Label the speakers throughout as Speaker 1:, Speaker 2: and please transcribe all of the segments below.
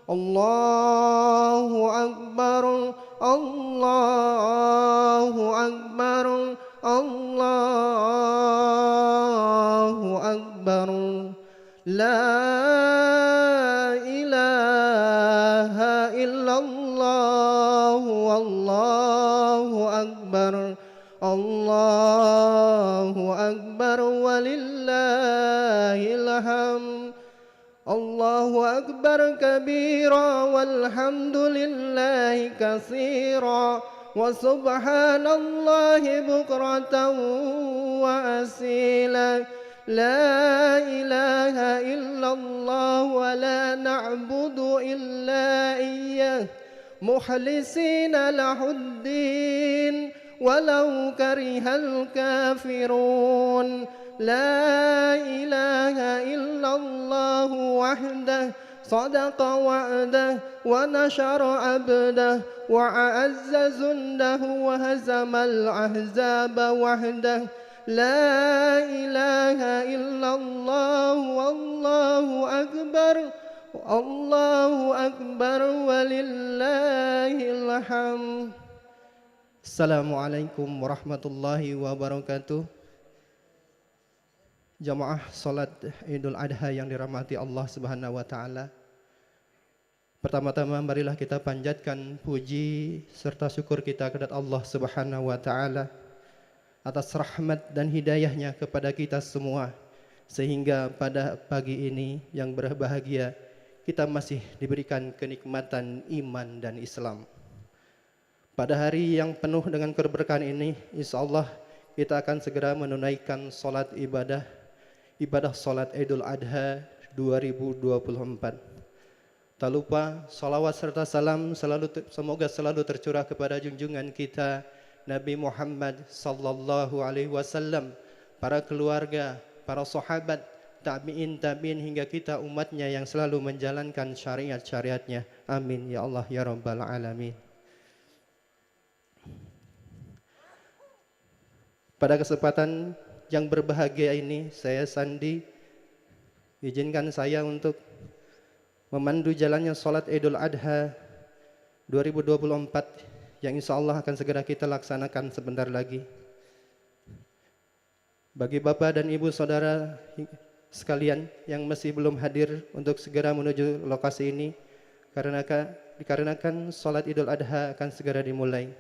Speaker 1: Allahu Akbar, Allahu Akbar, Allahu Akbar. La ilaha illallah, Allahu Akbar, Allahu Akbar, walillahil hamd. Allahu Akbar kabira walhamdulillahi katsira wa subhanallahi bukratan wa asila. La ilaha illallah wa la na'budu illa iyyah mukhlisina lahuddin walau karihal kafirun. La ilaha illallah wahdah sadaqa wa'dah wa nashara abdah wa a'azza zundahu wa hazamal ahzaba wahdah. La ilaha illallah wallahu akbar, Allahu akbar, walillahil hamd. Assalamualaikum warahmatullahi wabarakatuh. Jamaah salat Idul Adha yang dirahmati Allah Subhanahu wa taala. Pertama-tama marilah kita panjatkan puji serta syukur kita kepada Allah Subhanahu wa taala atas rahmat dan hidayahnya kepada kita semua, sehingga pada pagi ini yang berbahagia kita masih diberikan kenikmatan iman dan Islam. Pada hari yang penuh dengan keberkahan ini, insyaallah kita akan segera menunaikan salat ibadah salat Idul Adha 2024. Tak lupa salawat serta salam semoga selalu tercurah kepada junjungan kita Nabi Muhammad sallallahu alaihi wasallam, para keluarga, para sahabat, tabi'in hingga kita umatnya yang selalu menjalankan syariat-syariatnya. Amin ya Allah ya rabbal alamin. Pada kesempatan yang berbahagia ini, saya Sandi, izinkan saya untuk memandu jalannya salat Idul Adha 2024 yang insya Allah akan segera kita laksanakan sebentar lagi. Bagi Bapak dan Ibu Saudara sekalian yang masih belum hadir untuk segera menuju lokasi ini, dikarenakan salat Idul Adha akan segera dimulai.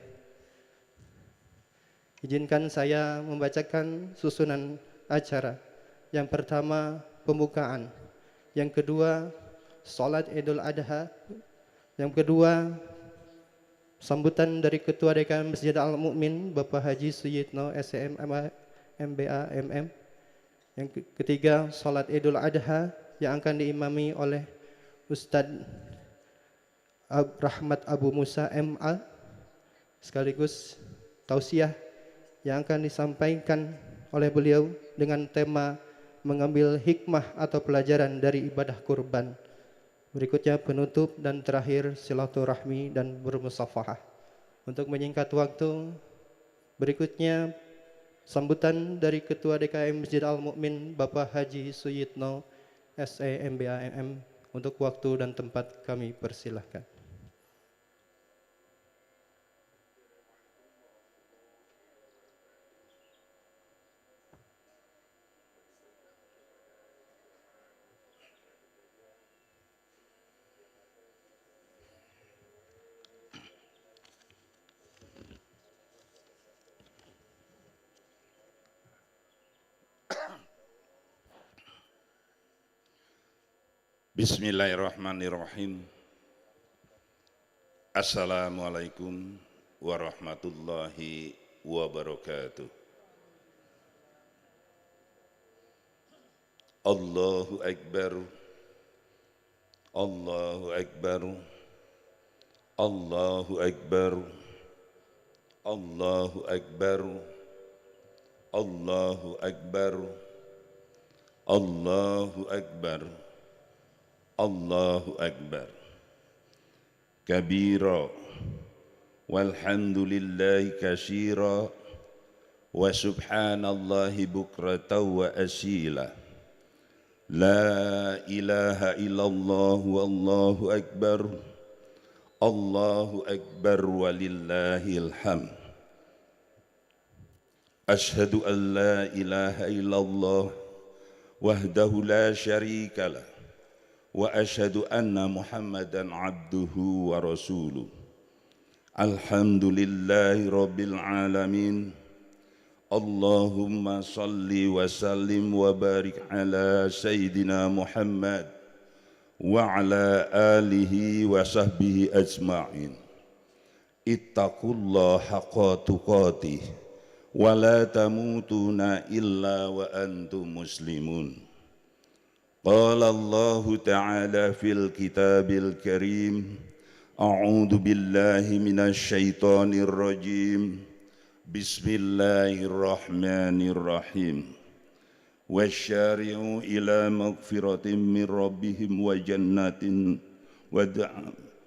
Speaker 1: Izinkan saya membacakan susunan acara. Yang pertama pembukaan, yang kedua salat Idul Adha, yang kedua sambutan dari Ketua DKM Masjid Al-Mu'min Bapak Haji Suyitno SEM MBA MM. Yang ketiga salat Idul Adha yang akan diimami oleh Ustadz Rahmat Abu Musa MA, sekaligus tausiah yang akan disampaikan oleh beliau dengan tema mengambil hikmah atau pelajaran dari ibadah kurban. Berikutnya penutup dan terakhir silaturahmi dan bermusafahah. Untuk menyingkat waktu, berikutnya sambutan dari Ketua DKM Masjid Al-Mu'min Bapak Haji Suyitno SE MBAMM. Untuk waktu dan tempat kami persilahkan.
Speaker 2: Bismillahirrahmanirrahim. Assalamualaikum warahmatullahi wabarakatuh. Allahu Akbar, Allahu Akbar, Allahu Akbar, Allahu Akbar, Allahu Akbar, Allahu Akbar, Allahu Akbar kabira walhamdulillahi katsira wa subhanallahi bukratan wa asila. لا إله إلا الله والله أكبر الله أكبر ولله الحمد أشهد أن لا إله إلا الله وحده لا شريك له وأشهد أن محمدا عبده ورسوله الحمد لله رب العالمين اللهم صل وسلم وبارك على سيدنا محمد وعلى آله وصحبه أجمعين اتقوا الله حق تقاته ولا تموتون إلا وأنتم مسلمون قال الله تعالى في الكتاب الكريم أعوذ بالله من الشيطان الرجيم بسم الله الرحمن الرحيم والشارعوا إلى مغفرة من ربهم وجنات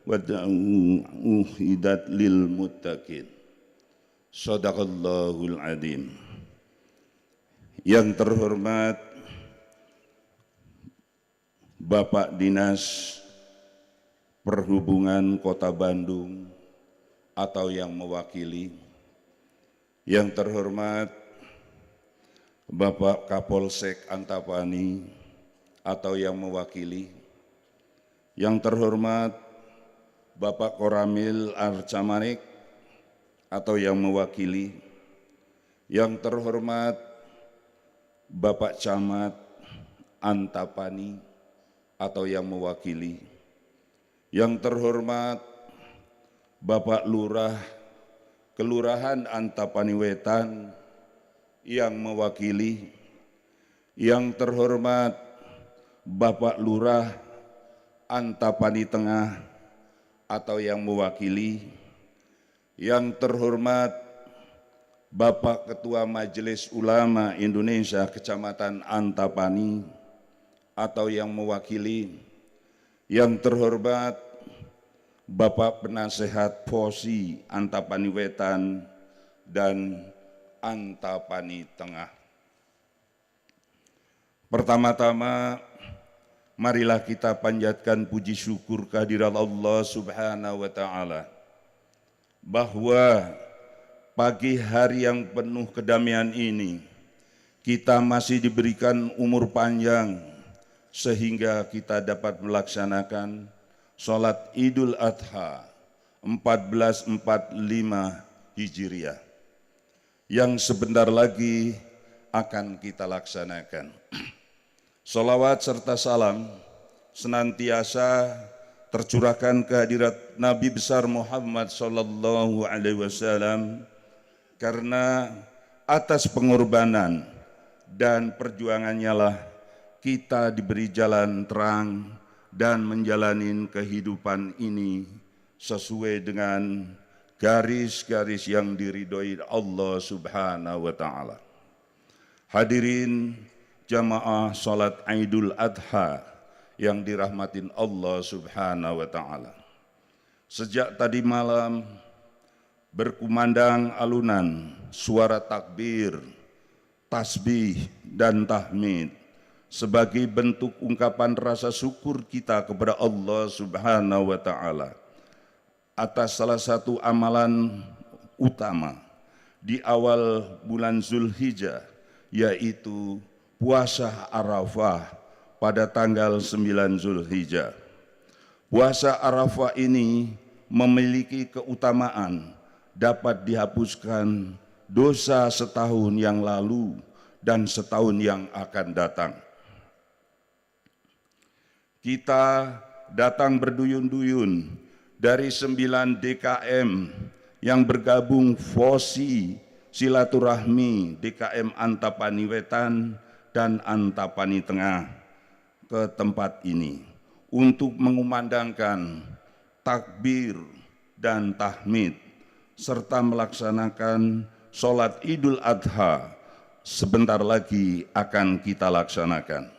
Speaker 2: وأعدت للمتقين Shadaqallahul Adzim. Yang terhormat Bapak Dinas Perhubungan Kota Bandung atau yang mewakili, yang terhormat Bapak Kapolsek Antapani atau yang mewakili, yang terhormat Bapak Koramil Arcamanik atau yang mewakili, yang terhormat Bapak Camat Antapani atau yang mewakili, yang terhormat Bapak Lurah Kelurahan Antapani Wetan yang mewakili, yang terhormat Bapak Lurah Antapani Tengah atau yang mewakili, yang terhormat Bapak Ketua Majelis Ulama Indonesia Kecamatan Antapani atau yang mewakili, yang terhormat Bapak Penasehat POSI Antapani Wetan dan Antapani Tengah. Pertama-tama, marilah kita panjatkan puji syukur kehadirat Allah Subhanahu wa Ta'ala, bahwa pagi hari yang penuh kedamaian ini kita masih diberikan umur panjang sehingga kita dapat melaksanakan sholat Idul Adha 1445 Hijriah yang sebentar lagi akan kita laksanakan. Sholawat serta salam senantiasa tercurahkan kehadirat Nabi besar Muhammad sallallahu alaihi wasallam, karena atas pengorbanan dan perjuangannya lah kita diberi jalan terang dan menjalani kehidupan ini sesuai dengan garis-garis yang diridhoi Allah Subhanahu wa Ta'ala. Hadirin jamaah salat Idul Adha yang dirahmatin Allah Subhanahu wa Ta'ala. Sejak tadi malam berkumandang alunan suara takbir, tasbih dan tahmid sebagai bentuk ungkapan rasa syukur kita kepada Allah Subhanahu wa Ta'ala atas salah satu amalan utama di awal bulan Zulhijjah, yaitu puasa Arafah pada tanggal 9 Zulhijjah. Puasa Arafah ini memiliki keutamaan dapat dihapuskan dosa setahun yang lalu dan setahun yang akan datang. Kita datang berduyun-duyun dari 9 DKM yang bergabung FOSI Silaturahmi DKM Antapani Wetan dan Antapani Tengah ke tempat ini untuk mengumandangkan takbir dan tahmid serta melaksanakan sholat Idul Adha sebentar lagi akan kita laksanakan.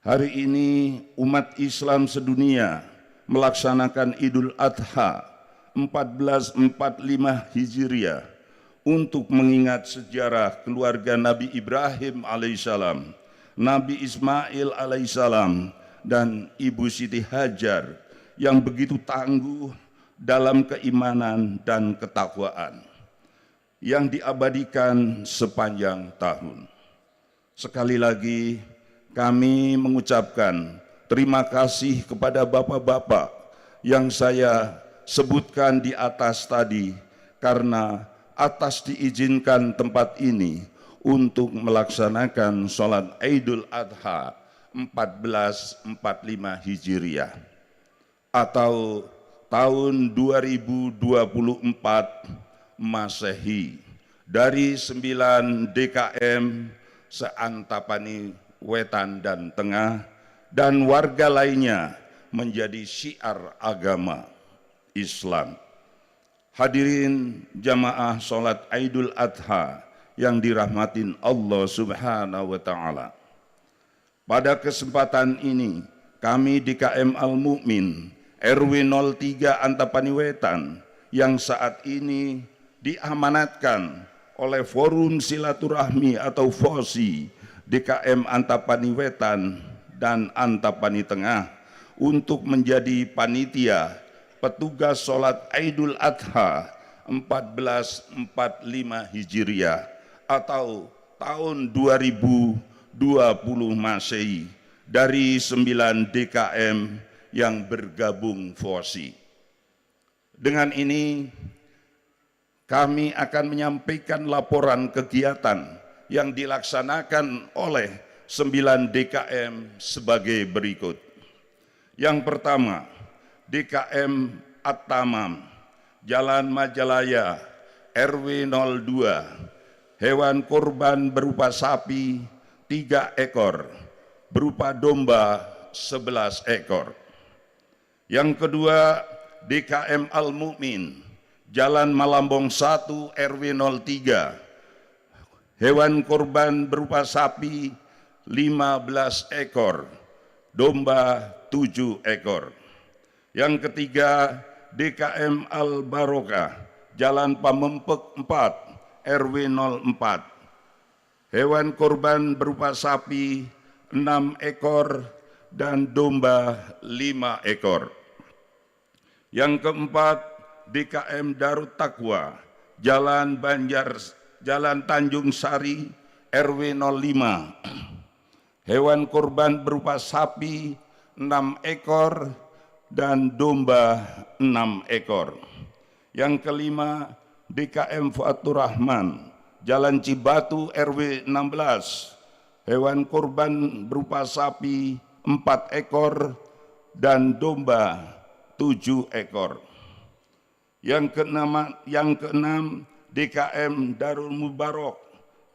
Speaker 2: Hari ini umat Islam sedunia melaksanakan Idul Adha 1445 Hijriah untuk mengingat sejarah keluarga Nabi Ibrahim alaihissalam, Nabi Ismail alaihissalam dan Ibu Siti Hajar yang begitu tangguh dalam keimanan dan ketakwaan yang diabadikan sepanjang tahun. Sekali lagi kami mengucapkan terima kasih kepada bapak-bapak yang saya sebutkan di atas tadi, karena atas diizinkan tempat ini untuk melaksanakan sholat Idul Adha 1445 Hijriah atau tahun 2024 Masehi dari 9 DKM se-Antapani Wetan dan Tengah dan warga lainnya menjadi syiar agama Islam. Hadirin jamaah sholat Idul Adha yang dirahmatin Allah Subhanahu wa Ta'ala. Pada kesempatan ini kami DKM Al-Mu'min RW 03 Antapani Wetan yang saat ini diamanatkan oleh Forum Silaturahmi atau FOSI DKM Antapani Wetan dan Antapani Tengah untuk menjadi panitia petugas sholat Idul Adha 1445 Hijriah atau tahun 2020 Masehi dari 9 DKM yang bergabung FOSI. Dengan ini kami akan menyampaikan laporan kegiatan yang dilaksanakan oleh 9 DKM sebagai berikut. Yang pertama, DKM At-Tamam, Jalan Majalaya, RW 02, hewan kurban berupa sapi 3 ekor, berupa domba 11 ekor. Yang kedua, DKM Al-Mu'min, Jalan Malambong 1, RW 03, hewan kurban berupa sapi 15 ekor, domba 7 ekor. Yang ketiga, DKM Al-Barokah, Jalan Pamempek 4, RW 04, hewan kurban berupa sapi 6 ekor dan domba 5 ekor. Yang keempat, DKM Darut Taqwa, Jalan Tanjung Sari, RW 05, hewan kurban berupa sapi 6 ekor dan domba 6 ekor. Yang kelima, DKM Fatur Rahman, Jalan Cibatu RW 16, hewan kurban berupa sapi 4 ekor dan domba 7 ekor. Yang keenam, DKM Darul Mubarak,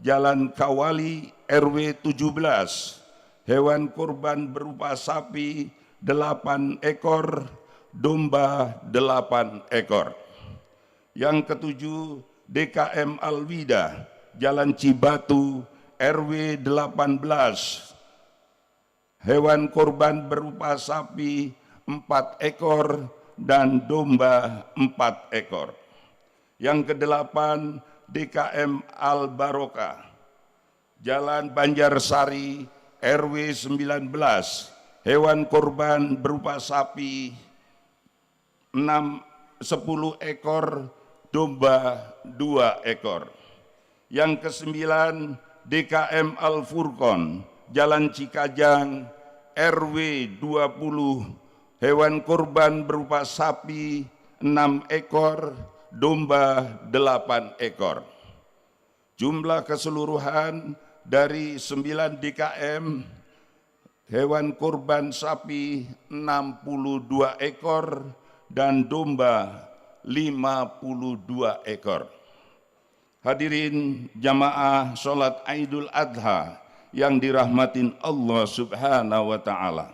Speaker 2: Jalan Kawali RW 17, hewan kurban berupa sapi 8 ekor, domba 8 ekor. Yang ketujuh, DKM Alwida, Jalan Cibatu RW 18, hewan kurban berupa sapi 4 ekor dan domba 4 ekor. Yang kedelapan, DKM Al-Barokah, Jalan Banjarsari RW 19, hewan kurban berupa sapi 10 ekor, domba 2 ekor. Yang kesembilan, DKM Al-Furqon, Jalan Cikajang RW 20, hewan kurban berupa sapi 6 ekor, domba 8 ekor. Jumlah keseluruhan dari 9 DKM, hewan kurban sapi 62 ekor dan domba 52 ekor. Hadirin jamaah sholat Idul Adha yang dirahmatin Allah Subhanahu wa Ta'ala.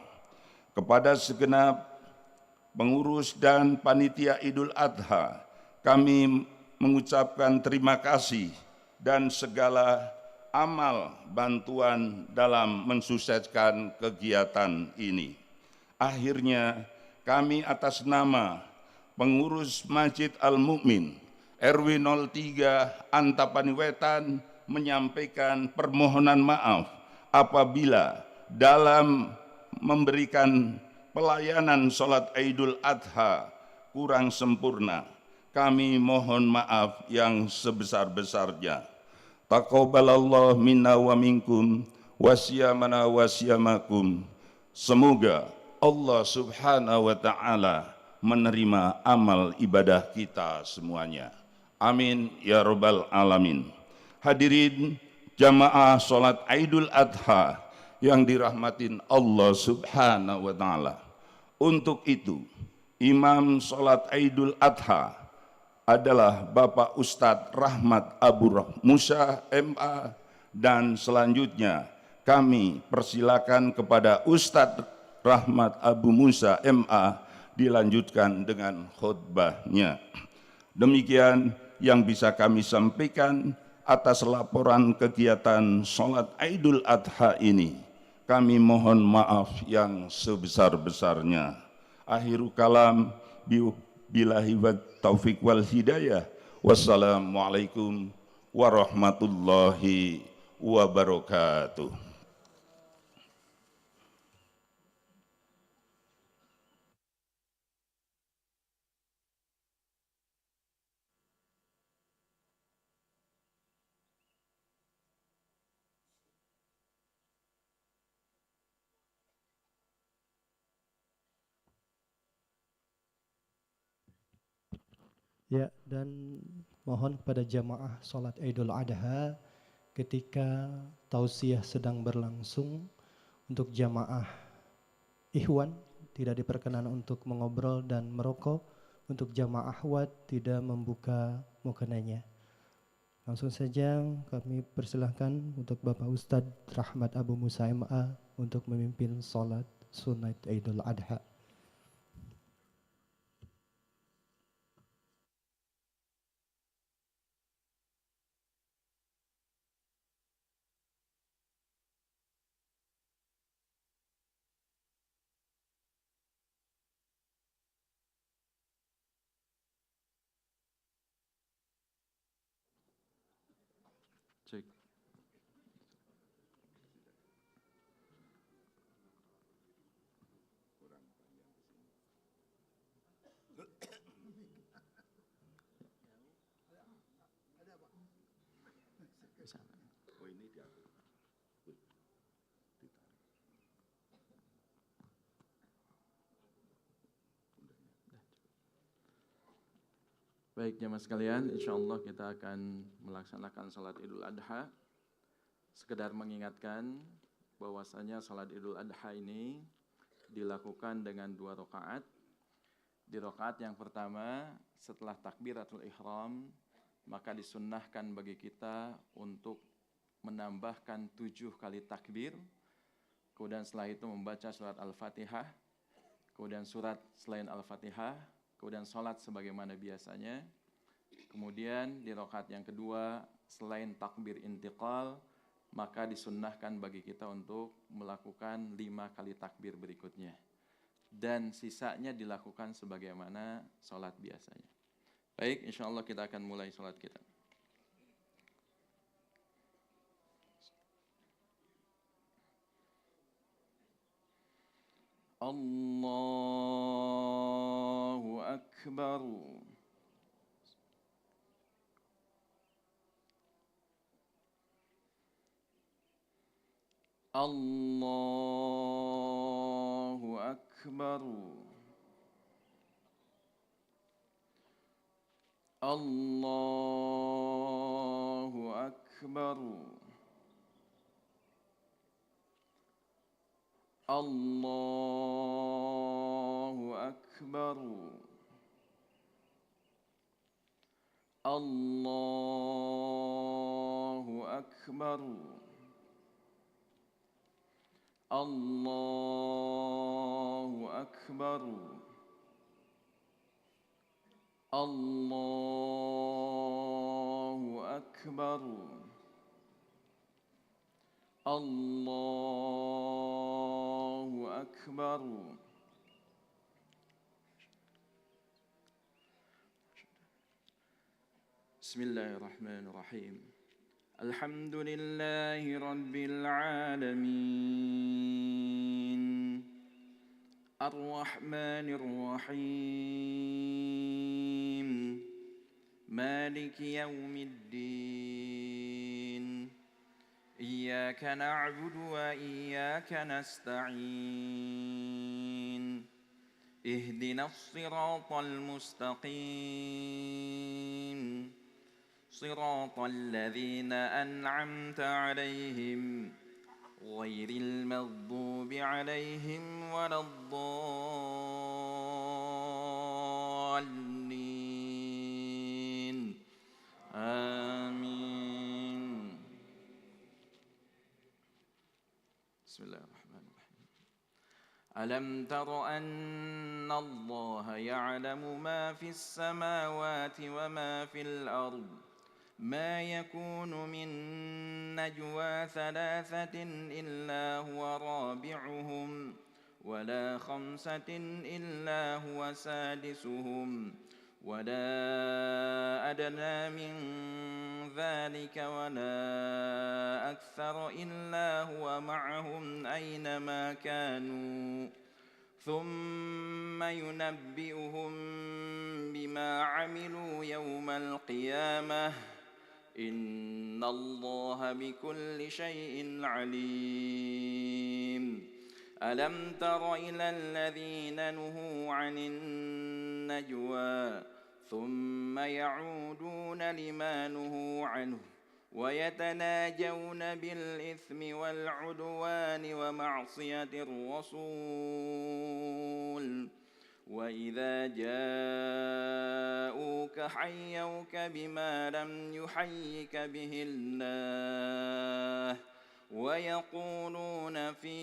Speaker 2: Kepada segenap pengurus dan panitia Idul Adha, kami mengucapkan terima kasih dan segala amal bantuan dalam mensukseskan kegiatan ini. Akhirnya kami atas nama pengurus Masjid Al-Mu'min RW 03 Antapani Wetan menyampaikan permohonan maaf apabila dalam memberikan pelayanan sholat Idul Adha kurang sempurna, kami mohon maaf yang sebesar-besarnya. Taqabbalallahu minna wa minkum wasyamana wasyamakum. Semoga Allah Subhanahu wa taala menerima amal ibadah kita semuanya. Amin ya rabbal alamin. Hadirin jamaah salat Idul Adha yang dirahmatin Allah Subhanahu wa taala. Untuk itu, imam salat Idul Adha adalah Bapak Ustadz Rahmat Abu Musa MA, dan selanjutnya kami persilakan kepada Ustadz Rahmat Abu Musa MA dilanjutkan dengan khutbahnya. Demikian yang bisa kami sampaikan atas laporan kegiatan sholat Idul Adha ini. Kami mohon maaf yang sebesar-besarnya. Akhiru kalam billahi wa taufiq wal hidayah. Wassalamualaikum warahmatullahi wabarakatuh.
Speaker 1: Ya, dan mohon kepada jamaah sholat Idul Adha ketika tausiah sedang berlangsung, untuk jamaah ikhwan tidak diperkenan untuk mengobrol dan merokok, untuk jamaah ahwat tidak membuka mukenanya. Langsung saja kami persilahkan untuk Bapak Ustadz Rahmat Abu Musa MA untuk memimpin sholat sunat Idul Adha.
Speaker 3: Cek. Baik jemaah sekalian, insya Allah kita akan melaksanakan salat Idul Adha. Sekedar mengingatkan bahwasanya salat Idul Adha ini dilakukan dengan 2 rakaat. Di rakaat yang pertama setelah takbiratul ihram, maka disunnahkan bagi kita untuk menambahkan 7 kali takbir. Kemudian setelah itu membaca surat Al-Fatihah, kemudian surat selain Al-Fatihah, kemudian sholat sebagaimana biasanya. Kemudian di rakaat yang kedua, selain takbir intiqal, maka disunnahkan bagi kita untuk melakukan 5 kali takbir berikutnya. Dan sisanya dilakukan sebagaimana sholat biasanya. Baik, insya Allah kita akan mulai sholat kita. Allahu Akbar. Allahu Akbar. Allahu Akbar. Allahu Akbar. Allahu Akbar. Allahu Akbar. Allahu Akbar. Allahu Akbar. Bismillahirrahmanirrahim. الحمد لله رب العالمين الرحمن الرحيم مالك يوم الدين إياك نعبد وإياك نستعين اهدنا الصراط المستقيم صراط الذين أنعمت عليهم غير المغضوب عليهم ولا الضالين آمين. بسم الله الرحمن الرحيم. ألم تر أن الله يعلم ما في السماوات وما في الأرض ما يكون من نجوى ثلاثة إلا هو رابعهم ولا خمسة إلا هو سادسهم ولا أدنى من ذلك ولا أكثر إلا هو معهم أينما كانوا ثم ينبئهم بما عملوا يوم القيامة إن الله بكل شيء عليم. ألم تر إلى الذين نهوا عن النجوى ثم يعودون لما نهوا عنه ويتناجون بالإثم والعدوان ومعصية الرسول وإذا جاءوك حيوك بما لم يحيك به الله ويقولون في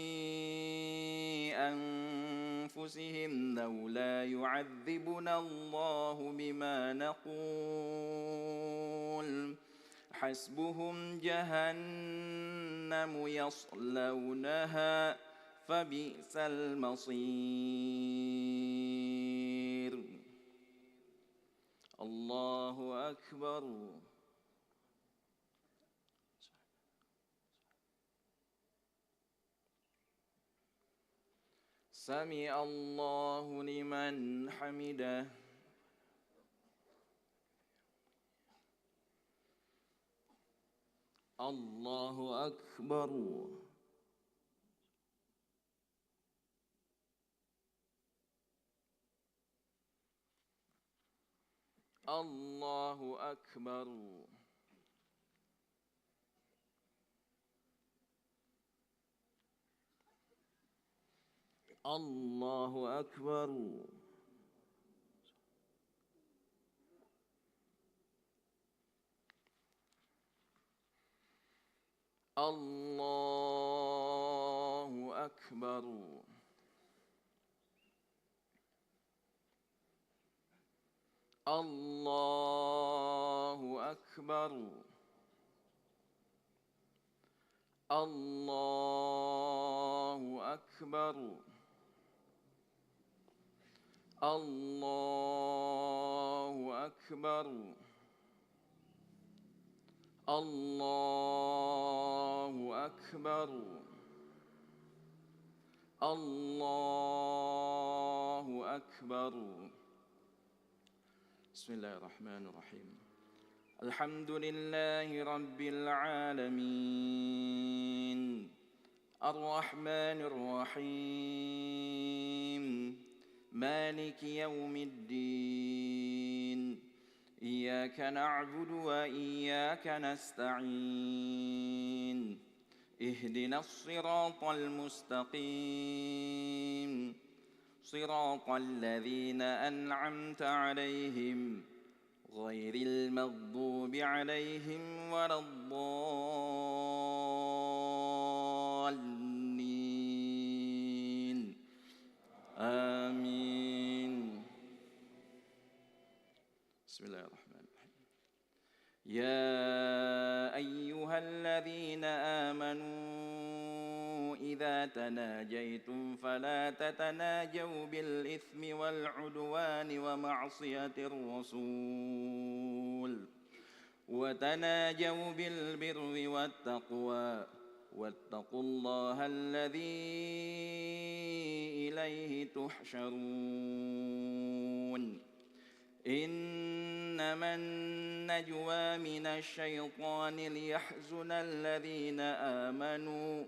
Speaker 3: أنفسهم لولا يعذبنا الله بما نقول حسبهم جهنم يصلونها فبئس المصير. الله أكبر. سمع الله لمن حمده. الله أكبر. الله أكبر. الله أكبر. الله أكبر. الله أكبر. الله أكبر. الله أكبر. الله أكبر. الله أكبر. بسم الله الرحمن الرحيم. الحمد لله رب العالمين الرحمن الرحيم مالك يوم الدين إياك نعبد وإياك نستعين اهدنا الصراط المستقيم صراط الذين أنعمت عليهم غير المغضوب عليهم ولا الضالين آمين. بسم الله الرحمن الرحيم. يا أيها الذين آمنوا إذا تناجيتم فلا تتناجوا بالإثم والعدوان ومعصية الرسول
Speaker 4: وتناجوا بالبر والتقوى واتقوا الله الذي إليه تحشرون إنما النجوى من الشيطان ليحزن الذين آمنوا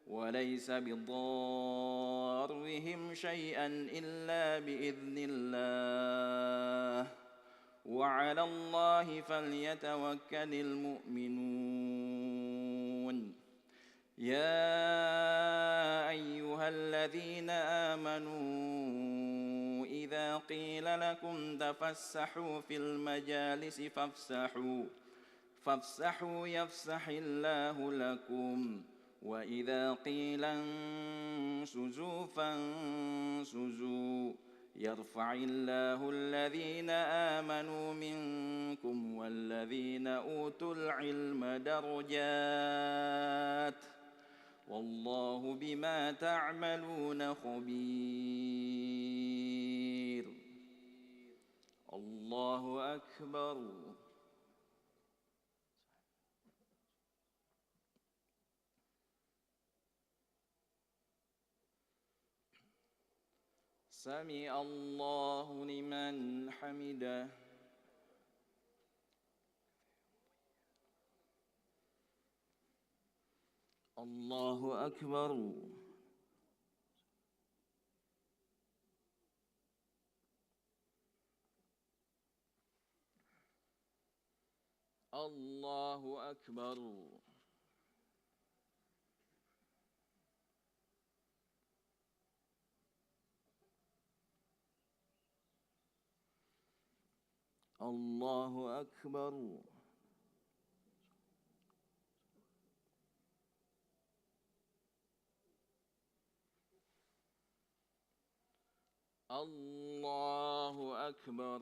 Speaker 4: وليس بضارهم شيئا إلا بإذن الله وعلى الله فليتوكل المؤمنون يا أيها الذين آمنوا إذا قيل لكم تفسحوا في المجالس فافسحوا يفسح الله لكم وإذا قيل انشزوا فانشزوا يرفع الله الذين آمنوا منكم والذين أوتوا العلم درجات والله بما تعملون خبير الله أكبر سمع الله لمن حمده الله أكبر الله أكبر الله أكبر الله أكبر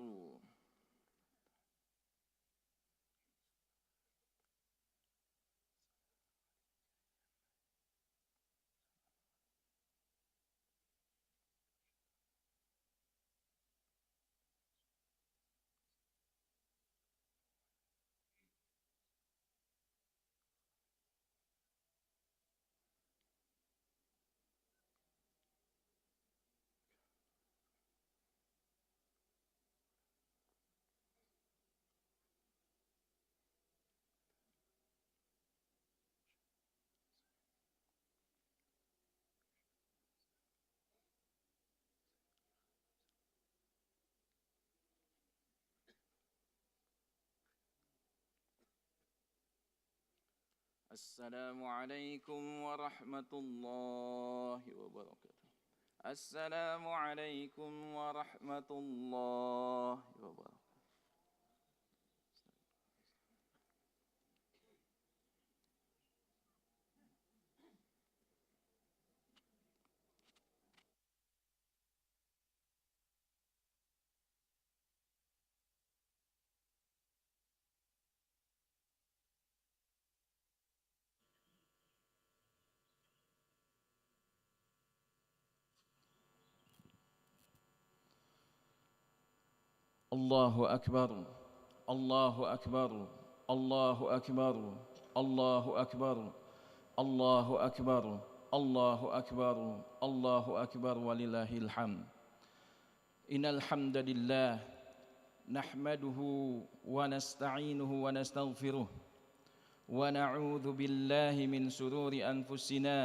Speaker 4: السلام عليكم ورحمة الله وبركاته السلام عليكم ورحمة الله وبركاته الله أكبر الله أكبر الله أكبر الله أكبر الله أكبر الله أكبر الله أكبر ولله الحمد إن الحمد لله نحمده ونستعينه ونستغفره ونعوذ بالله من شرور أنفسنا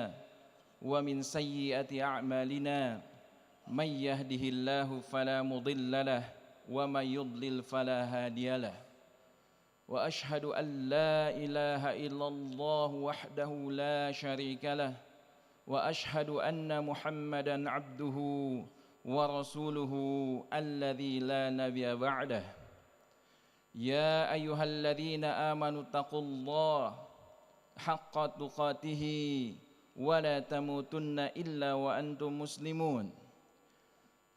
Speaker 4: ومن سيئات أعمالنا من يهده الله فلا مضل له ومن يضلل فلا هادي له وأشهد أن لا إله إلا الله وحده لا شريك له وأشهد أن محمدا عبده ورسوله الذي لا نبي بعده يا أيها الذين آمنوا اتقوا الله حق تقاته ولا تموتن إلا وأنتم مسلمون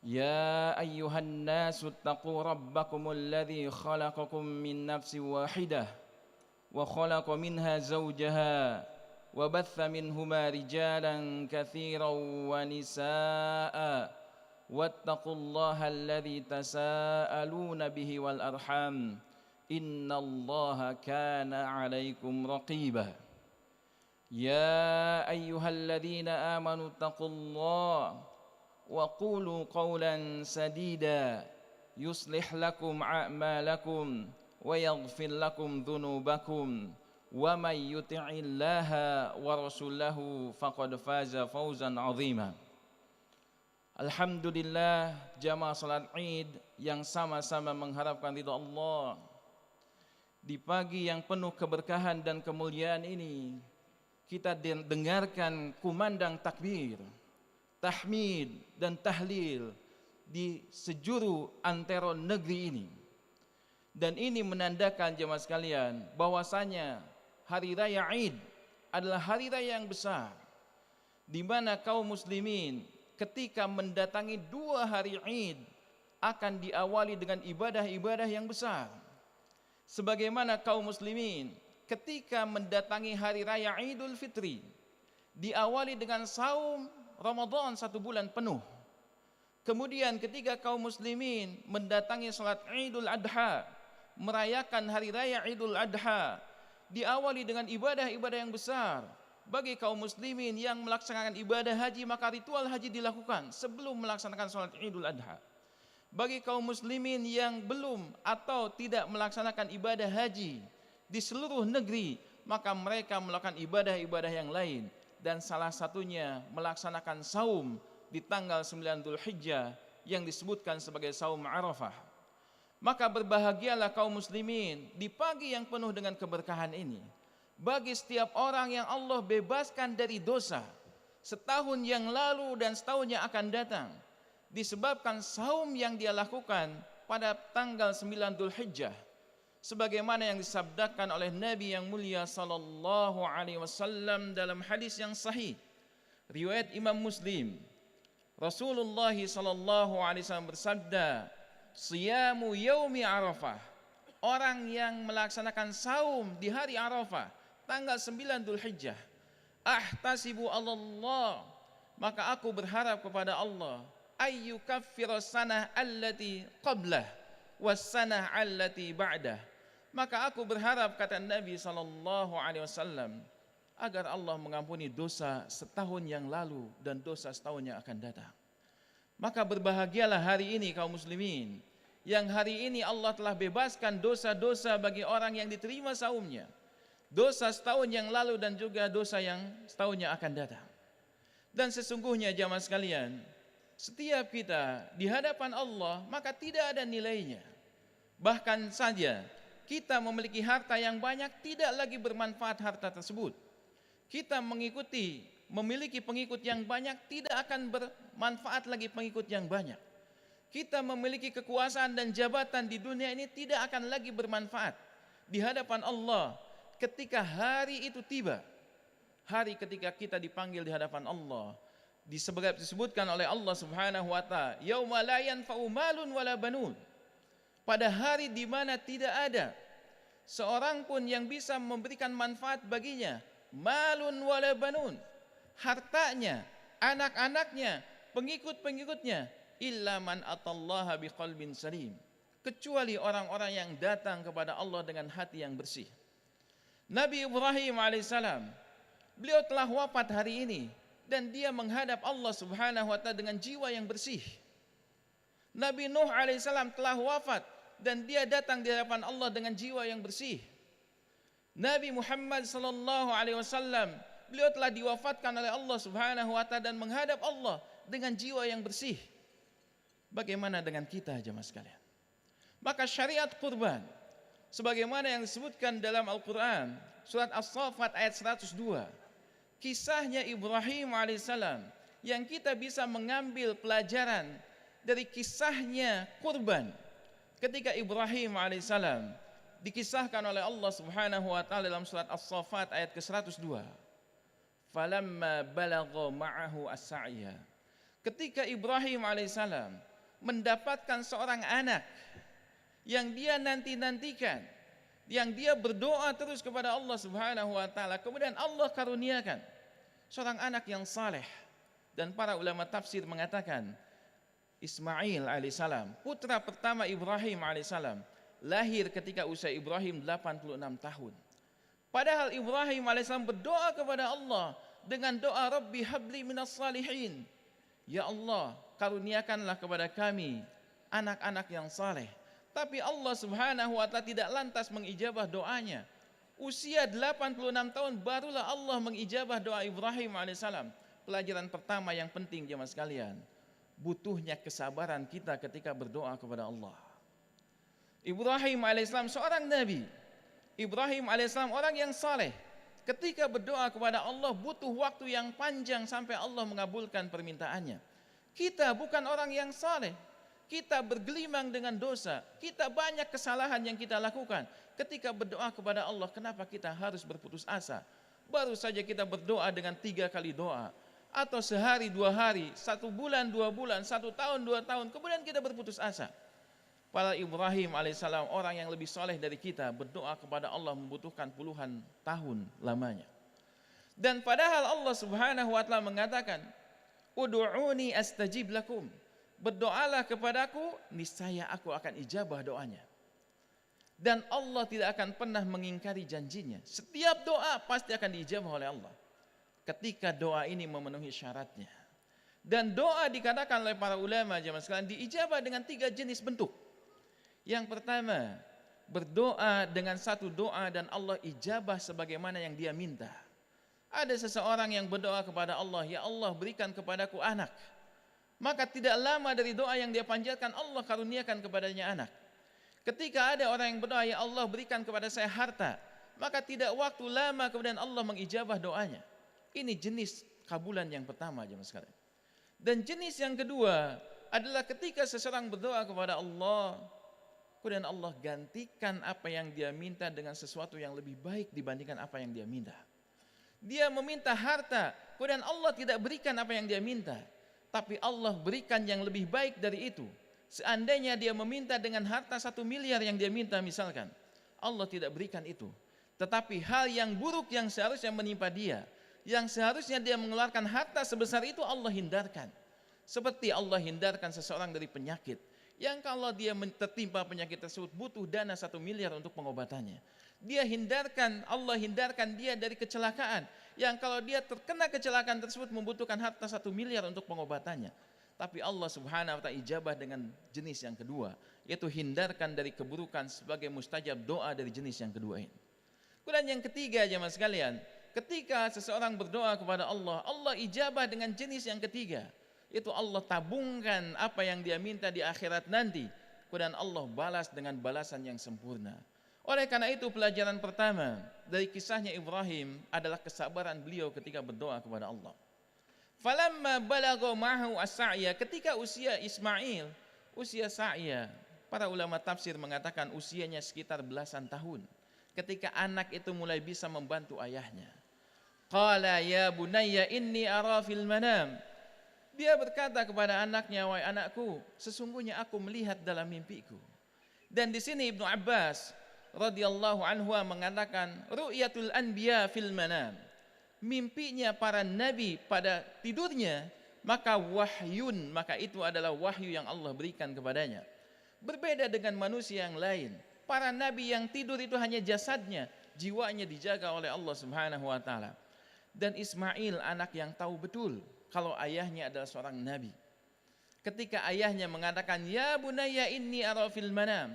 Speaker 4: يا أيها الناس اتقوا ربكم الذي خلقكم من نفس واحدة وخلق منها زوجها وبث منهما رجالا كثيرا ونساء واتقوا الله الذي تساءلون به والأرحام innallaha kana 'alaikum raqiba. Ya ayyuhalladzina amanu taqullaha wa qulu qawlan sadida yuslih lakum a'malakum wa yaghfir lakum dhunubakum wa may yuti'illaha wa rasulahu faqad faza fawzan 'azima. Alhamdulillah, jamaah salat Id yang sama-sama mengharapkan ridha Allah di pagi yang penuh keberkahan dan kemuliaan ini, kita dengarkan kumandang takbir, tahmid dan tahlil di sejuru antero negeri ini. Dan ini menandakan jemaah sekalian bahwasanya hari raya Id adalah hari raya yang besar, di mana kaum muslimin ketika mendatangi 2 hari Id akan diawali dengan ibadah-ibadah yang besar. Sebagaimana kaum muslimin ketika mendatangi hari raya Idul Fitri diawali dengan saum Ramadan 1 bulan penuh. Kemudian ketika kaum muslimin mendatangi salat Idul Adha, merayakan hari raya Idul Adha, diawali dengan ibadah-ibadah yang besar. Bagi kaum muslimin yang melaksanakan ibadah haji, maka ritual haji dilakukan sebelum melaksanakan salat Idul Adha. Bagi kaum muslimin yang belum atau tidak melaksanakan ibadah haji di seluruh negeri, maka mereka melakukan ibadah-ibadah yang lain, dan salah satunya melaksanakan saum di tanggal 9 Dzulhijjah yang disebutkan sebagai saum Arafah. Maka berbahagialah kaum muslimin di pagi yang penuh dengan keberkahan ini. Bagi setiap orang yang Allah bebaskan dari dosa setahun yang lalu dan setahun yang akan datang, disebabkan saum yang dia lakukan pada tanggal 9 Dzulhijjah, sebagaimana yang disabdakan oleh Nabi yang mulia sallallahu alaihi wasallam dalam hadis yang sahih riwayat Imam Muslim. Rasulullah sallallahu alaihi wasallam bersabda, "Siyamu yaumi Arafah." Orang yang melaksanakan saum di hari Arafah tanggal 9 Dzulhijjah, ahtasibu Allah, maka aku berharap kepada Allah, ayyukaffiras sanah allati qablah was sanah allati ba'dah. Maka aku berharap, kata Nabi sallallahu alaihi wasallam, agar Allah mengampuni dosa setahun yang lalu dan dosa setahun yang akan datang. Maka berbahagialah hari ini kaum muslimin, yang hari ini Allah telah bebaskan dosa-dosa bagi orang yang diterima saumnya. Dosa setahun yang lalu dan juga dosa yang setahun yang akan datang. Dan sesungguhnya jamaah sekalian, setiap kita di hadapan Allah maka tidak ada nilainya. Bahkan saja kita memiliki harta yang banyak, tidak lagi bermanfaat harta tersebut. Kita memiliki pengikut yang banyak, tidak akan bermanfaat lagi pengikut yang banyak. Kita memiliki kekuasaan dan jabatan di dunia ini, tidak akan lagi bermanfaat di hadapan Allah ketika hari itu tiba. Hari ketika kita dipanggil di hadapan Allah, disebutkan oleh Allah Subhanahu wa taala, yauma la yanfa'u malun wala banun. Pada hari di mana tidak ada seorang pun yang bisa memberikan manfaat baginya, malun wala banun, hartanya, anak-anaknya, pengikut-pengikutnya, illa man atallaha biqalbin salim, kecuali orang-orang yang datang kepada Allah dengan hati yang bersih. Nabi Ibrahim alaihissalam, beliau telah wafat hari ini dan dia menghadap Allah Subhanahu wa taala dengan jiwa yang bersih. Nabi Nuh alaihissalam telah wafat dan dia datang di hadapan Allah dengan jiwa yang bersih. Nabi Muhammad sallallahu alaihi wasallam, beliau telah diwafatkan oleh Allah Subhanahu wa taala dan menghadap Allah dengan jiwa yang bersih. Bagaimana dengan kita jemaah sekalian? Maka syariat kurban sebagaimana yang disebutkan dalam Al-Qur'an surat As-Saffat ayat 102, kisahnya Ibrahim alaihissalam, yang kita bisa mengambil pelajaran dari kisahnya kurban ketika Ibrahim alaihissalam dikisahkan oleh Allah Subhanahu wa taala dalam surat As-Saffat ayat ke-102. Falamma balagha ma'ahu as-sa'ya. Ketika Ibrahim alaihissalam mendapatkan seorang anak yang dia nanti-nantikan, yang dia berdoa terus kepada Allah Subhanahu wa taala, kemudian Allah karuniakan seorang anak yang saleh. Dan para ulama tafsir mengatakan Ismail alaihissalam, putra pertama Ibrahim alaihissalam, lahir ketika usia Ibrahim 86 tahun. Padahal Ibrahim alaihissalam berdoa kepada Allah dengan doa Rabbi habli minas salihin. Ya Allah, karuniakanlah kepada kami anak-anak yang saleh. Tapi Allah Subhanahu wa taala tidak lantas mengijabah doanya. Usia 86 tahun barulah Allah mengijabah doa Ibrahim alaihissalam. Pelajaran pertama yang penting jemaah sekalian, butuhnya kesabaran kita ketika berdoa kepada Allah. Ibrahim alaihissalam seorang nabi. Ibrahim alaihissalam orang yang saleh. Ketika berdoa kepada Allah butuh waktu yang panjang sampai Allah mengabulkan permintaannya. Kita bukan orang yang saleh. Kita bergelimang dengan dosa. Kita banyak kesalahan yang kita lakukan. Ketika berdoa kepada Allah, kenapa kita harus berputus asa? Baru saja kita berdoa dengan 3 kali doa. Atau sehari 2 hari, 1 bulan 2 bulan, 1 tahun 2 tahun, kemudian kita berputus asa. Para Ibrahim alaihissalam orang yang lebih soleh dari kita berdoa kepada Allah membutuhkan puluhan tahun lamanya. Dan padahal Allah Subhanahu wa taala mengatakan, "Ud'uni astajib lakum." Berdoalah kepadaku, niscaya aku akan ijabah doanya. Dan Allah tidak akan pernah mengingkari janjinya. Setiap doa pasti akan diijabah oleh Allah ketika doa ini memenuhi syaratnya. Dan doa dikatakan oleh para ulama jemaah sekalian diijabah dengan 3 jenis bentuk. Yang pertama, berdoa dengan satu doa dan Allah ijabah sebagaimana yang dia minta. Ada seseorang yang berdoa kepada Allah, ya Allah berikan kepadaku anak. Maka tidak lama dari doa yang dia panjatkan, Allah karuniakan kepadanya anak. Ketika ada orang yang berdoa, ya Allah berikan kepada saya harta. Maka tidak waktu lama kemudian Allah mengijabah doanya. Ini jenis kabulan yang pertama jemaah sekalian. Dan jenis yang kedua adalah ketika seseorang berdoa kepada Allah, kemudian Allah gantikan apa yang dia minta dengan sesuatu yang lebih baik dibandingkan apa yang dia minta. Dia meminta harta, kemudian Allah tidak berikan apa yang dia minta. Tapi Allah berikan yang lebih baik dari itu. Seandainya dia meminta dengan harta 1 miliar yang dia minta misalkan, Allah tidak berikan itu. Tetapi hal yang buruk yang seharusnya menimpa dia, yang seharusnya dia mengeluarkan harta sebesar itu Allah hindarkan. Seperti Allah hindarkan seseorang dari penyakit, yang kalau dia tertimpa penyakit tersebut butuh dana 1 miliar untuk pengobatannya. Allah hindarkan dia dari kecelakaan, yang kalau dia terkena kecelakaan tersebut membutuhkan harta 1 miliar untuk pengobatannya. Tapi Allah Subhanahu wa taala ijabah dengan jenis yang kedua, yaitu hindarkan dari keburukan sebagai mustajab doa dari jenis yang kedua ini. Kemudian yang ketiga jemaah sekalian, ketika seseorang berdoa kepada Allah, Allah ijabah dengan jenis yang ketiga, yaitu Allah tabungkan apa yang dia minta di akhirat nanti, kemudian Allah balas dengan balasan yang sempurna. Oleh karena itu pelajaran pertama dari kisahnya Ibrahim adalah kesabaran beliau ketika berdoa kepada Allah. Falamma balagha ma'ahu as-sa'ya, ketika usia Ismail, usia sa'ya, para ulama tafsir mengatakan usianya sekitar belasan tahun. Ketika anak itu mulai bisa membantu ayahnya. Qala ya bunayya inni ara fil manam. Dia berkata kepada anaknya, wahai anakku, sesungguhnya aku melihat dalam mimpiku. Dan di sini Ibnu Abbas radhiyallahu anhu mengatakan ru'yatul anbiya fil manam. Mimpinya para nabi pada tidurnya, maka wahyun, maka itu adalah wahyu yang Allah berikan kepadanya. Berbeda dengan manusia yang lain. Para nabi yang tidur itu hanya jasadnya, jiwanya dijaga oleh Allah Subhanahu wa taala. Dan Ismail anak yang tahu betul kalau ayahnya adalah seorang nabi. Ketika ayahnya mengatakan, ya bunayya inni ara fil manam,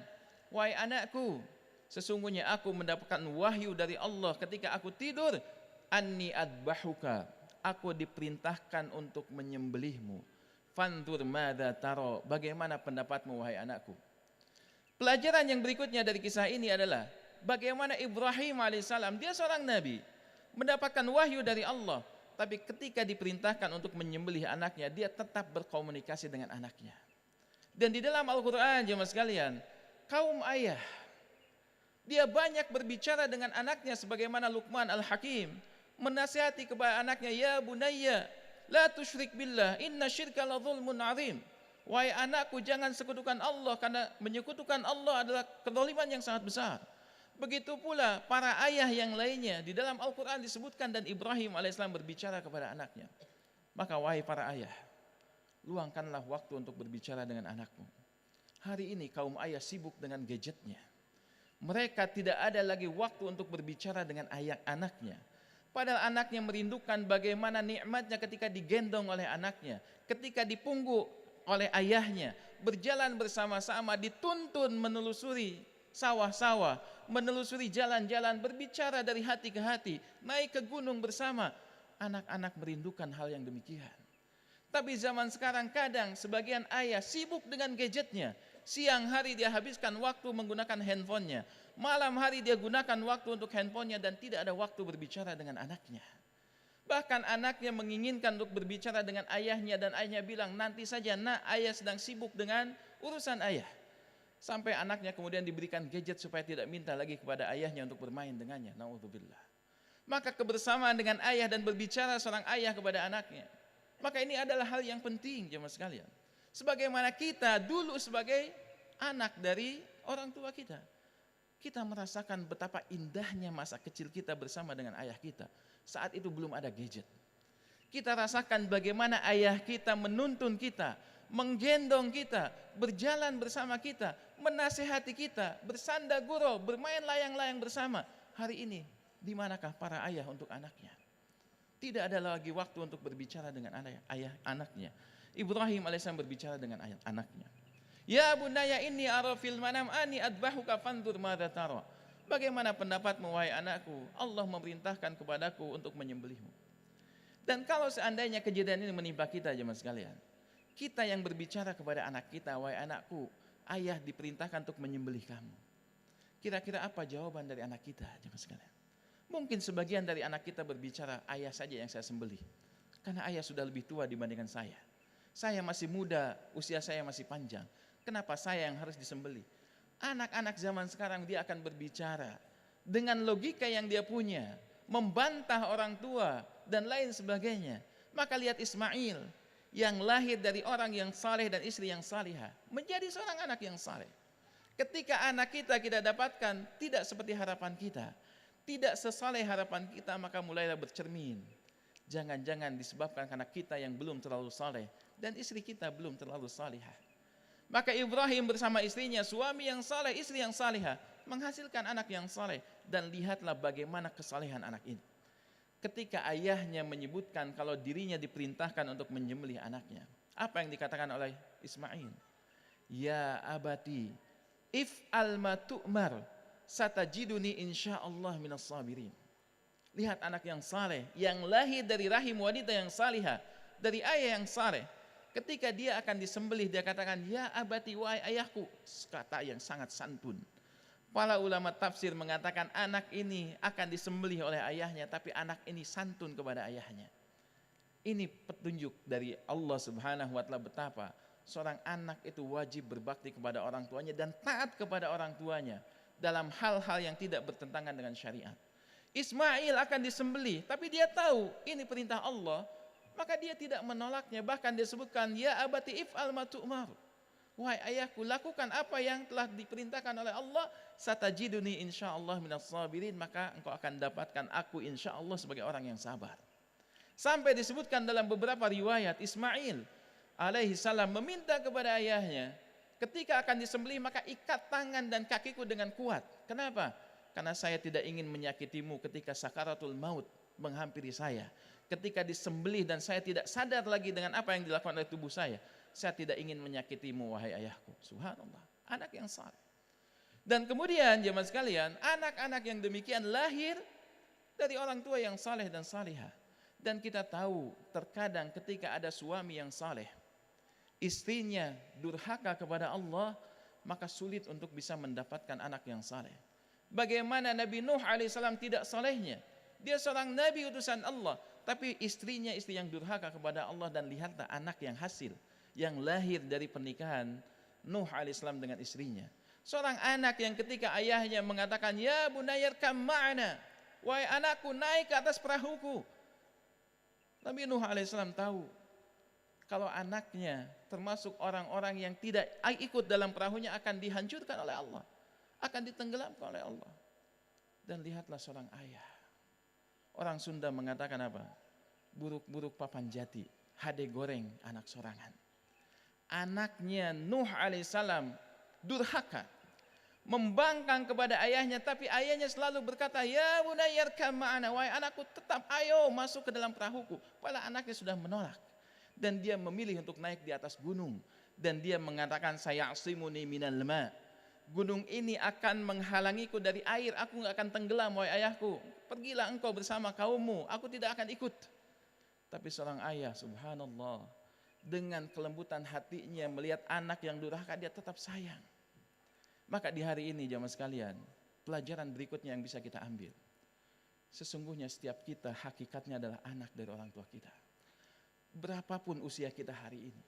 Speaker 4: wahai anakku, sesungguhnya aku mendapatkan wahyu dari Allah ketika aku tidur, anni adbahuka, aku diperintahkan untuk menyembelihmu. Fandur madza taro, bagaimana pendapatmu wahai anakku? Pelajaran yang berikutnya dari kisah ini adalah bagaimana Ibrahim alaihissalam, dia seorang nabi, mendapatkan wahyu dari Allah, tapi ketika diperintahkan untuk menyembelih anaknya, dia tetap berkomunikasi dengan anaknya. Dan di dalam Al-Quran jemaah sekalian, kaum ayah, dia banyak berbicara dengan anaknya sebagaimana Luqman Al-Hakim menasihati kepada anaknya, ya bunayya la tusyrik billah inna syirka la dzulmun azim. Wahai anakku, jangan sekutukan Allah, karena menyekutukan Allah adalah kezaliman yang sangat besar. Begitu pula para ayah yang lainnya di dalam Al-Quran disebutkan, dan Ibrahim alaihissalam berbicara kepada anaknya. Maka wahai para ayah, luangkanlah waktu untuk berbicara dengan anakmu. Hari ini kaum ayah sibuk dengan gadgetnya. Mereka tidak ada lagi waktu untuk berbicara dengan anaknya. Padahal anaknya merindukan bagaimana nikmatnya ketika digendong oleh anaknya, ketika dipunggu oleh ayahnya, berjalan bersama-sama, dituntun menelusuri sawah-sawah, menelusuri jalan-jalan, berbicara dari hati ke hati, naik ke gunung bersama. Anak-anak merindukan hal yang demikian. Tapi zaman sekarang kadang sebagian ayah sibuk dengan gadgetnya. Siang hari dia habiskan waktu menggunakan handphonenya. Malam hari dia gunakan waktu untuk handphonenya dan tidak ada waktu berbicara dengan anaknya. Bahkan anaknya menginginkan untuk berbicara dengan ayahnya dan ayahnya bilang, nanti saja nak, ayah sedang sibuk dengan urusan ayah. Sampai anaknya kemudian diberikan gadget supaya tidak minta lagi kepada ayahnya untuk bermain dengannya. Na'udzubillah. Maka kebersamaan dengan ayah dan berbicara seorang ayah kepada anaknya, maka ini adalah hal yang penting jemaah sekalian. Sebagaimana kita dulu sebagai anak dari orang tua kita, kita merasakan betapa indahnya masa kecil kita bersama dengan ayah kita. Saat itu belum ada gadget. Kita rasakan bagaimana ayah kita menuntun kita, menggendong kita, berjalan bersama kita, menasehati kita, bersanda gurau, bermain layang-layang bersama. Hari ini, di manakah para ayah untuk anaknya? Tidak ada lagi waktu untuk berbicara dengan ayah anaknya. Ibrahim alaihissalam berbicara dengan ayah anaknya. Ya bunaya inni ara fil manam ani adbahuka fandur madza tara. Bagaimana pendapatmu wahai anakku? Allah memerintahkan kepadaku untuk menyembelihmu. Dan kalau seandainya kejadian ini menimpa kita jemaah sekalian, kita yang berbicara kepada anak kita, wahai anakku, ayah diperintahkan untuk menyembelih kamu. Kira-kira apa jawaban dari anak kita jemaah sekalian? Mungkin sebagian dari anak kita berbicara, ayah saja yang saya sembelih. Karena ayah sudah lebih tua dibandingkan saya. Saya masih muda, usia saya masih panjang. Kenapa saya yang harus disembelih? Anak-anak zaman sekarang dia akan berbicara dengan logika yang dia punya, membantah orang tua dan lain sebagainya. Maka lihat Ismail yang lahir dari orang yang saleh dan istri yang salihah, menjadi seorang anak yang saleh. Ketika anak kita dapatkan tidak seperti harapan kita, tidak sesaleh harapan kita, maka mulailah bercermin. Jangan-jangan disebabkan karena kita yang belum terlalu saleh dan istri kita belum terlalu salihah. Maka Ibrahim bersama istrinya, suami yang saleh, istri yang salihah, menghasilkan anak yang saleh. Dan lihatlah bagaimana kesalehan anak ini. Ketika ayahnya menyebutkan kalau dirinya diperintahkan untuk menyembelih anaknya, apa yang dikatakan oleh Ismail? Ya abati, if'al ma tu'mar, satajiduni insyaallah minas sabirin. Lihat anak yang saleh, yang lahir dari rahim wanita yang salihah, dari ayah yang saleh. Ketika dia akan disembelih, dia katakan, ya abati, wahai ayahku. Kata yang sangat santun. Para ulama tafsir mengatakan anak ini akan disembelih oleh ayahnya, tapi anak ini santun kepada ayahnya. Ini petunjuk dari Allah Subhanahu wa Ta'ala betapa seorang anak itu wajib berbakti kepada orang tuanya dan taat kepada orang tuanya dalam hal-hal yang tidak bertentangan dengan syariat. Ismail akan disembelih, tapi dia tahu ini perintah Allah, maka dia tidak menolaknya. Bahkan dia sebutkan, ya abati if'al ma tu'mar. Wahai ayahku, lakukan apa yang telah diperintahkan oleh Allah, satajiduni insyaallah minas sabirin, maka engkau akan dapatkan aku insyaallah sebagai orang yang sabar. Sampai disebutkan dalam beberapa riwayat, Ismail alaihi salam meminta kepada ayahnya, ketika akan disembelih maka ikat tangan dan kakiku dengan kuat. Kenapa? Karena saya tidak ingin menyakitimu ketika sakaratul maut menghampiri saya. Ketika disembelih dan saya tidak sadar lagi dengan apa yang dilakukan oleh tubuh saya tidak ingin menyakitimu wahai ayahku. Subhanallah, anak yang saleh. Dan kemudian jemaah sekalian, anak-anak yang demikian lahir dari orang tua yang saleh dan salihah. Dan kita tahu terkadang ketika ada suami yang saleh, istrinya durhaka kepada Allah, maka sulit untuk bisa mendapatkan anak yang saleh. Bagaimana Nabi Nuh alaihissalam tidak salehnya? Dia seorang nabi utusan Allah, tapi istrinya istri yang durhaka kepada Allah. Dan lihatlah anak yang hasil, yang lahir dari pernikahan Nuh alaihissalam dengan istrinya. Seorang anak yang ketika ayahnya mengatakan, ya bunayyarkam ma'ana, wahai anakku naik ke atas perahuku. Nabi Nuh alaihissalam tahu kalau anaknya termasuk orang-orang yang tidak ikut dalam perahunya akan dihancurkan oleh Allah, akan ditenggelamkan oleh Allah. Dan lihatlah seorang ayah. Orang Sunda mengatakan apa? Buruk-buruk papan jati, hade goreng anak sorangan. Anaknya Nuh alaihissalam durhaka, membangkang kepada ayahnya, tapi ayahnya selalu berkata, ya bunayyarkam ma'ana, wahai anakku tetap ayo masuk ke dalam perahuku. Padahal anaknya sudah menolak, dan dia memilih untuk naik di atas gunung, dan dia mengatakan, saya'simuni minal ma', gunung ini akan menghalangiku dari air, aku nggak akan tenggelam wahai ayahku, pergilah engkau bersama kaummu, aku tidak akan ikut. Tapi seorang ayah, subhanallah, dengan kelembutan hatinya melihat anak yang durhaka, dia tetap sayang. Maka di hari ini jamaah sekalian, pelajaran berikutnya yang bisa kita ambil, sesungguhnya setiap kita hakikatnya adalah anak dari orang tua kita. Berapapun usia kita hari ini,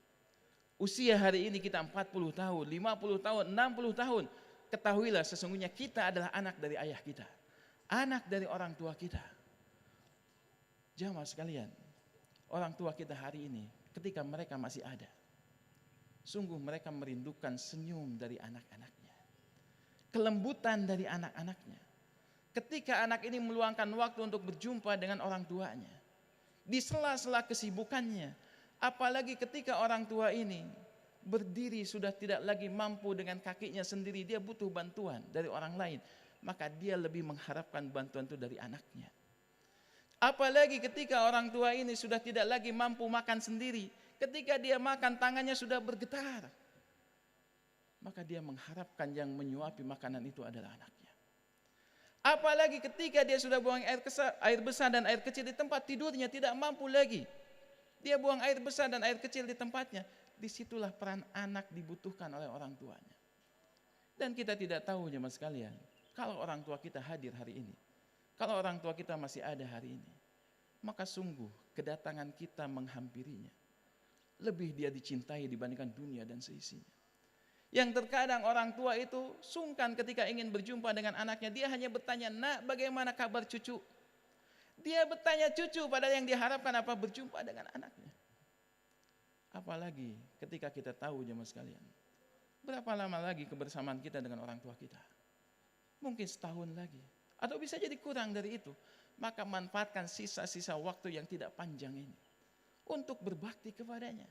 Speaker 4: usia hari ini kita 40 tahun, 50 tahun, 60 tahun, ketahuilah sesungguhnya kita adalah anak dari ayah kita, anak dari orang tua kita. Jamaah sekalian, orang tua kita hari ini ketika mereka masih ada, sungguh mereka merindukan senyum dari anak-anaknya, kelembutan dari anak-anaknya. Ketika anak ini meluangkan waktu untuk berjumpa dengan orang tuanya, di sela-sela kesibukannya, apalagi ketika orang tua ini berdiri sudah tidak lagi mampu dengan kakinya sendiri, dia butuh bantuan dari orang lain, maka dia lebih mengharapkan bantuan itu dari anaknya. Apalagi ketika orang tua ini sudah tidak lagi mampu makan sendiri, ketika dia makan tangannya sudah bergetar, maka dia mengharapkan yang menyuapi makanan itu adalah anaknya. Apalagi ketika dia sudah buang air besar dan air kecil di tempat tidurnya, tidak mampu lagi, dia buang air besar dan air kecil di tempatnya. Disitulah peran anak dibutuhkan oleh orang tuanya. Dan kita tidak tahu jemaah sekalian, kalau orang tua kita hadir hari ini, kalau orang tua kita masih ada hari ini, maka sungguh kedatangan kita menghampirinya, lebih dia dicintai dibandingkan dunia dan seisinya. Yang terkadang orang tua itu sungkan ketika ingin berjumpa dengan anaknya, dia hanya bertanya, nak bagaimana kabar cucu? Dia bertanya cucu, padahal yang diharapkan apa? Berjumpa dengan anaknya. Apalagi ketika kita tahu jemaah sekalian, berapa lama lagi kebersamaan kita dengan orang tua kita? Mungkin setahun lagi, atau bisa jadi kurang dari itu. Maka manfaatkan sisa-sisa waktu yang tidak panjang ini untuk berbakti kepadanya.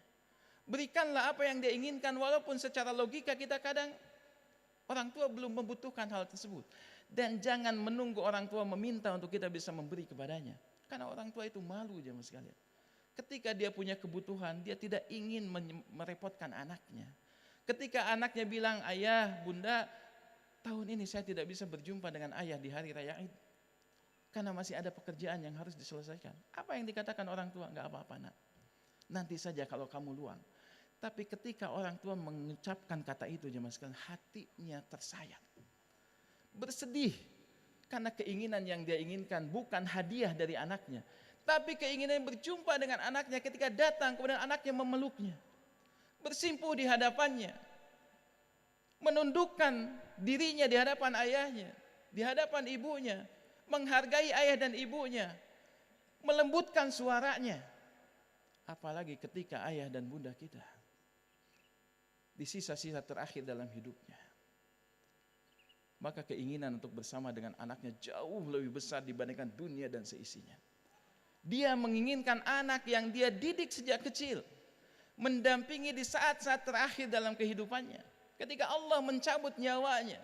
Speaker 4: Berikanlah apa yang dia inginkan, walaupun secara logika kita kadang orang tua belum membutuhkan hal tersebut. Dan jangan menunggu orang tua meminta untuk kita bisa memberi kepadanya. Karena orang tua itu malu jemaah sekalian. Ketika dia punya kebutuhan, dia tidak ingin merepotkan anaknya. Ketika anaknya bilang, ayah, bunda, tahun ini saya tidak bisa berjumpa dengan ayah di hari raya Id, karena masih ada pekerjaan yang harus diselesaikan. Apa yang dikatakan orang tua? Enggak apa-apa nak, nanti saja kalau kamu luang. Tapi ketika orang tua mengucapkan kata itu jemaah sekalian, hatinya tersayat, bersedih, karena keinginan yang dia inginkan bukan hadiah dari anaknya, tapi keinginan berjumpa dengan anaknya. Ketika datang kemudian anaknya memeluknya, bersimpuh di hadapannya, menundukkan dirinya di hadapan ayahnya, di hadapan ibunya, menghargai ayah dan ibunya, melembutkan suaranya. Apalagi ketika ayah dan bunda kita di sisa-sisa terakhir dalam hidupnya, maka keinginan untuk bersama dengan anaknya jauh lebih besar dibandingkan dunia dan seisinya. Dia menginginkan anak yang dia didik sejak kecil, mendampingi di saat-saat terakhir dalam kehidupannya. Ketika Allah mencabut nyawanya,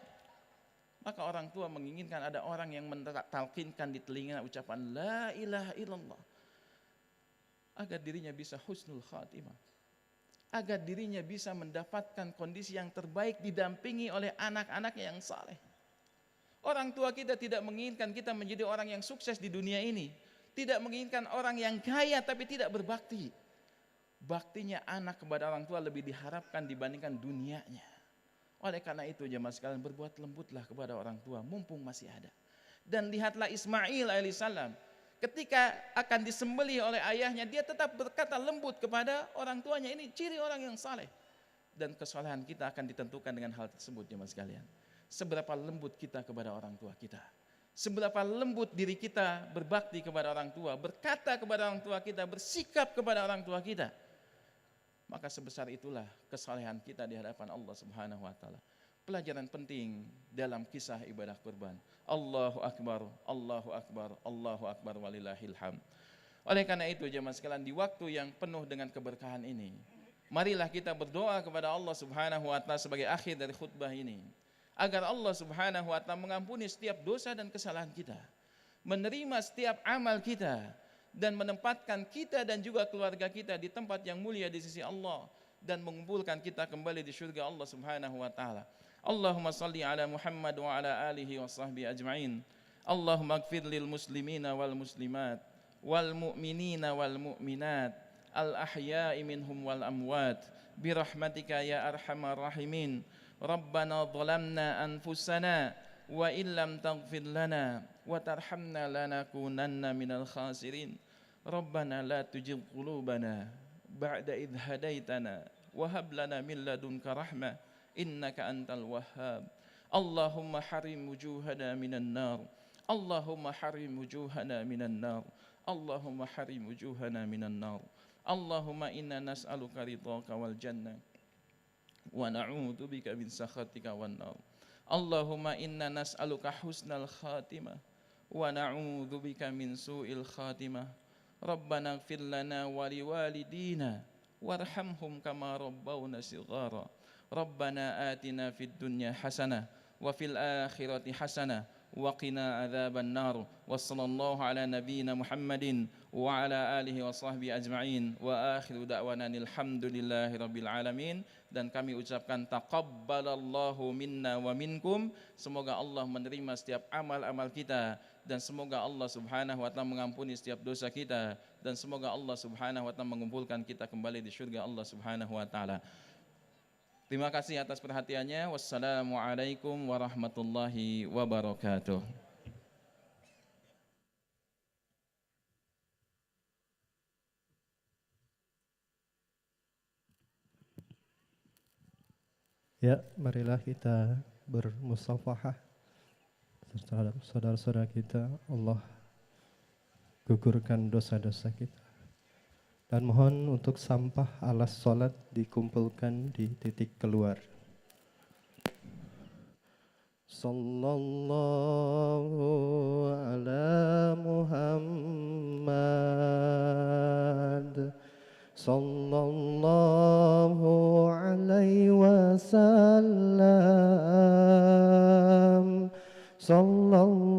Speaker 4: maka orang tua menginginkan ada orang yang mentalkinkan di telinga ucapan la ilaha illallah, agar dirinya bisa husnul khatimah, agar dirinya bisa mendapatkan kondisi yang terbaik didampingi oleh anak-anaknya yang saleh. Orang tua kita tidak menginginkan kita menjadi orang yang sukses di dunia ini, tidak menginginkan orang yang kaya tapi tidak berbakti. Baktinya anak kepada orang tua lebih diharapkan dibandingkan dunianya. Oleh karena itu jemaah sekalian, berbuat lembutlah kepada orang tua mumpung masih ada. Dan lihatlah Ismail alaihissalam, ketika akan disembelih oleh ayahnya, dia tetap berkata lembut kepada orang tuanya. Ini ciri orang yang saleh. Dan kesalehan kita akan ditentukan dengan hal tersebut jemaah sekalian. Seberapa lembut kita kepada orang tua kita, seberapa lembut diri kita berbakti kepada orang tua, berkata kepada orang tua kita, bersikap kepada orang tua kita, maka sebesar itulah kesalehan kita di hadapan Allah Subhanahu wa taala. Pelajaran penting dalam kisah ibadah kurban. Allahu akbar, Allahu akbar, Allahu akbar walillahil hamd. Oleh karena itu jemaah sekalian, di waktu yang penuh dengan keberkahan ini, marilah kita berdoa kepada Allah Subhanahu wa taala sebagai akhir dari khutbah ini. agar Allah Subhanahu wa taala mengampuni setiap dosa dan kesalahan kita, menerima setiap amal kita, dan menempatkan kita dan juga keluarga kita di tempat yang mulia di sisi Allah, dan mengumpulkan kita kembali di surga Allah Subhanahu wa taala. Allahumma salli ala Muhammad wa ala alihi wa sahbihi ajma'in. Allahumma ighfir lil muslimina wal muslimat wal mu'minina wal mu'minat al ahya'i minhum wal amwat birahmatika ya arhamar rahimin. Rabbana zalamna anfusana wa illam taghfir lana wa tarhamna lanakunanna minal khasirin. Rabbana la tujigh qulubana ba'da idh hadaitana wa hab lana min ladunka rahmah innaka antal wahhab. Allahumma harim wujuhana minan nar. Allahumma harim wujuhana minan nar. Allahumma harim wujuhana minan nar. Allahumma inna nas'aluka ridhaka wal jannah wa na'udzu bika min sakhatika wan nar. Allahumma inna nas'aluka husnal khatimah wa na'udzu bika min su'il khatimah. Rabbana ighfir lana wa liwalidina warhamhum kama rabbawna shighara. Rabbana atina fid dunya hasanah wa fil akhirati hasanah wa qina adzaban nar. Wassallallahu ala nabiyyina Muhammadin wa ala alihi wa sahbihi ajma'in wa akhiru da'wana alhamdulillahi rabbil alamin. Dan kami ucapkan taqabbalallahu minna wa minkum. Semoga Allah menerima setiap amal-amal kita, dan semoga Allah Subhanahu wa taala mengampuni setiap dosa kita, dan semoga Allah Subhanahu wa taala mengumpulkan kita kembali di surga Allah Subhanahu wa taala. Terima kasih atas perhatiannya. Wassalamualaikum warahmatullahi wabarakatuh.
Speaker 1: Ya, marilah kita bermusafahah terhadap saudara-saudara kita. Allah gugurkan dosa-dosa kita. Dan mohon untuk sampah alas salat dikumpulkan di titik keluar. Sallallahu ala Muhammad sallallahu alaihi wasallam sallallahu